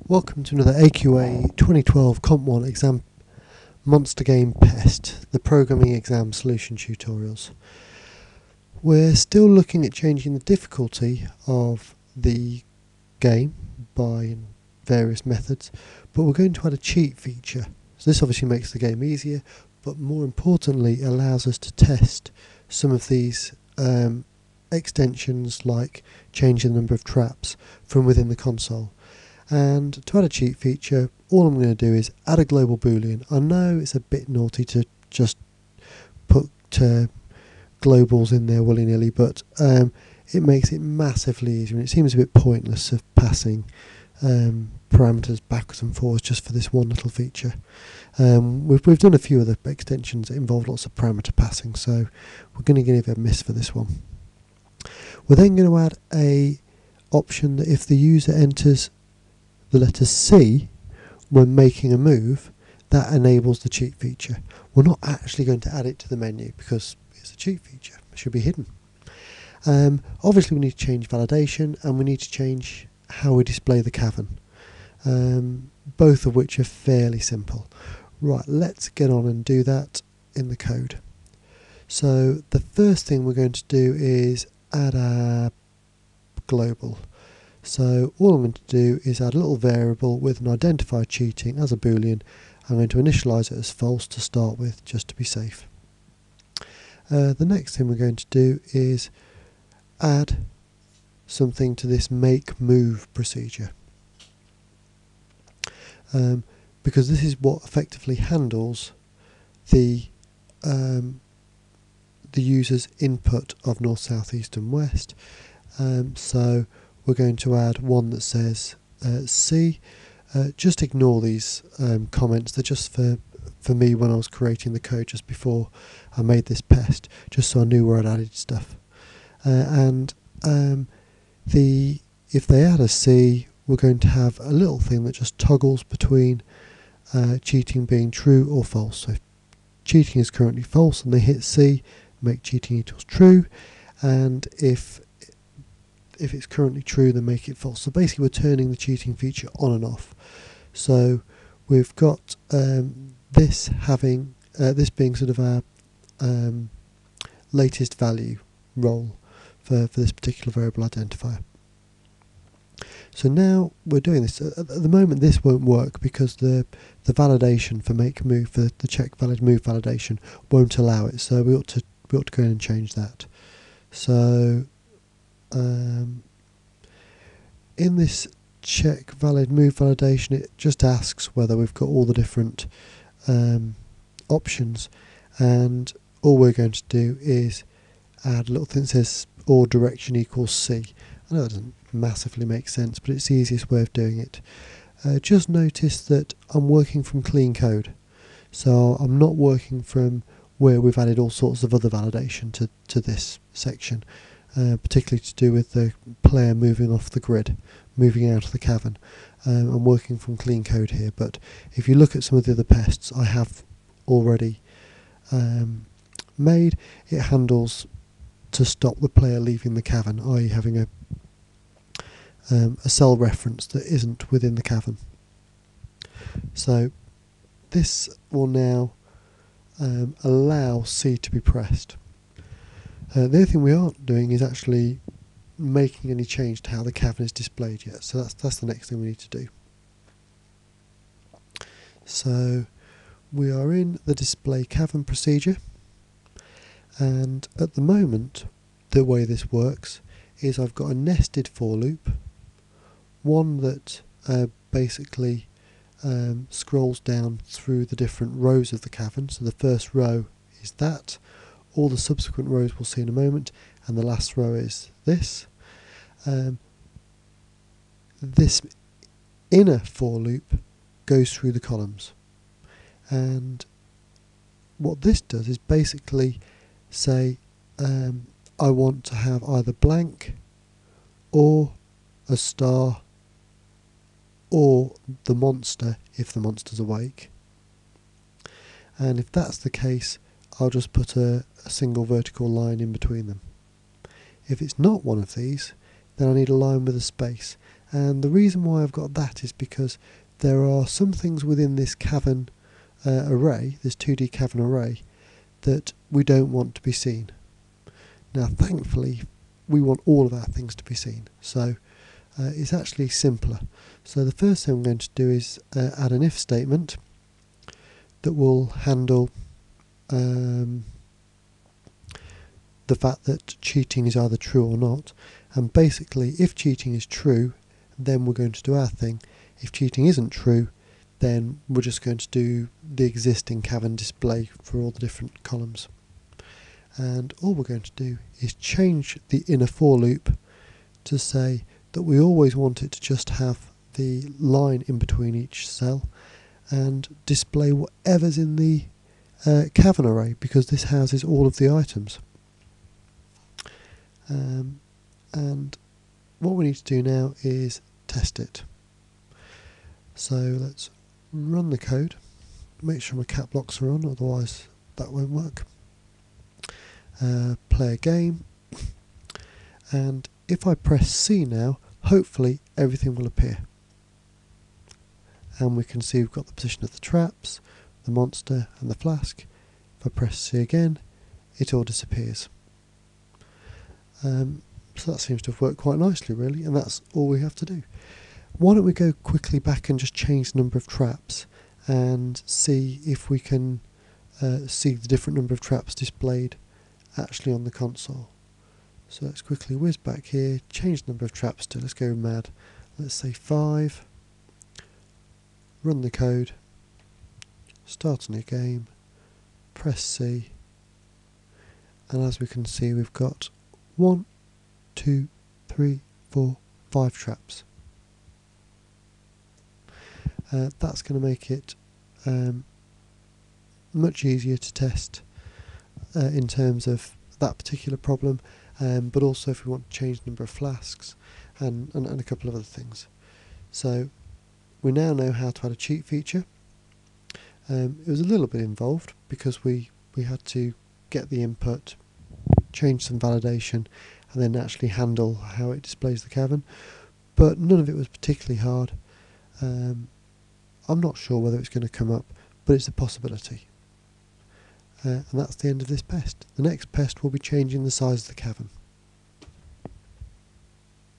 Welcome to another AQA 2012 Comp 1 exam monster game Pest, the programming exam solution tutorials. We're still looking at changing the difficulty of the game by various methods, but we're going to add a cheat feature. So this obviously makes the game easier, but more importantly allows us to test some of these extensions, like changing the number of traps from within the console. And to add a cheat feature, all I'm going to do is add a global boolean. I know it's a bit naughty to just put globals in there willy-nilly, but it makes it massively easier, and it seems a bit pointless of passing parameters backwards and forwards just for this one little feature. We've done a few other extensions that involve lots of parameter passing, so we're going to give it a miss for this one. We're then going to add a option that if the user enters the letter C when making a move, that enables the cheat feature. We're not actually going to add it to the menu because it's a cheat feature. It should be hidden. Obviously we need to change validation, and we need to change how we display the cavern, both of which are fairly simple. Right, let's get on and do that in the code. So the first thing we're going to do is add a global. So all I'm going to do is add a little variable with an identifier cheating as a boolean. I'm going to initialize it as false to start with, just to be safe. The next thing we're going to do is add something to this make move procedure, because this is what effectively handles the user's input of north, south, east and west. So we're going to add one that says C. Just ignore these comments, they're just for me when I was creating the code just before I made this pest, just so I knew where I'd added stuff. If they add a C, we're going to have a little thing that just toggles between cheating being true or false. So if cheating is currently false and they hit C, make cheating equals true, and if it's currently true, then make it false. So basically we're turning the cheating feature on and off. So we've got this being sort of our latest value role for this particular variable identifier. So now we're doing this. At the moment this won't work because the validation for make move, for the check valid move validation, won't allow it. So we ought to go in and change that. So in this check valid move validation, it just asks whether we've got all the different options, and all we're going to do is add a little thing that says or direction equals C. I know that doesn't massively make sense, but it's the easiest way of doing it. Just notice that I'm working from clean code, so I'm not working from where we've added all sorts of other validation to this section. Particularly to do with the player moving off the grid, moving out of the cavern. I'm working from clean code here, but if you look at some of the other pests I have already made, it handles to stop the player leaving the cavern, i.e. having a cell reference that isn't within the cavern. So this will now allow C to be pressed. The other thing we aren't doing is actually making any change to how the cavern is displayed yet, so that's the next thing we need to do. So we are in the display cavern procedure, and at the moment the way this works is I've got a nested for loop, one that basically scrolls down through the different rows of the cavern. So the first row is that. All the subsequent rows we'll see in a moment, and the last row is this. This inner for loop goes through the columns, and what this does is basically say I want to have either blank or a star or the monster if the monster's awake, and if that's the case I'll just put a single vertical line in between them. If it's not one of these, then I need a line with a space, And the reason why I've got that is because there are some things within this cavern array, this 2D cavern array, that we don't want to be seen. Now thankfully we want all of our things to be seen, so it's actually simpler. So the first thing I'm going to do is add an if statement that will handle the fact that cheating is either true or not. And basically, if cheating is true, then we're going to do our thing. If cheating isn't true, then we're just going to do the existing cavern display for all the different columns. And all we're going to do is change the inner for loop to say that we always want it to just have the line in between each cell and display whatever's in the cavern array, because this houses all of the items. And what we need to do now is test it. So let's run the code, make sure my cap locks are on, otherwise that won't work. Play a game, and if I press C now, hopefully everything will appear. And we can see we've got the position of the traps, the monster and the flask. If I press C again, it all disappears. So that seems to have worked quite nicely really, and that's all we have to do. Why don't we go quickly back and just change the number of traps and see if we can see the different number of traps displayed actually on the console. So let's quickly whiz back here, change the number of traps to, let's go mad, let's say 5, run the code, start a new game, press C, and as we can see we've got 1, 2, 3, 4, 5 traps. That's going to make it much easier to test in terms of that particular problem, but also if we want to change the number of flasks and a couple of other things. So we now know how to add a cheat feature. It was a little bit involved because we had to get the input, change some validation, and then actually handle how it displays the cavern, but none of it was particularly hard. I'm not sure whether it's going to come up, but it's a possibility. And that's the end of this pest. The next pest will be changing the size of the cavern.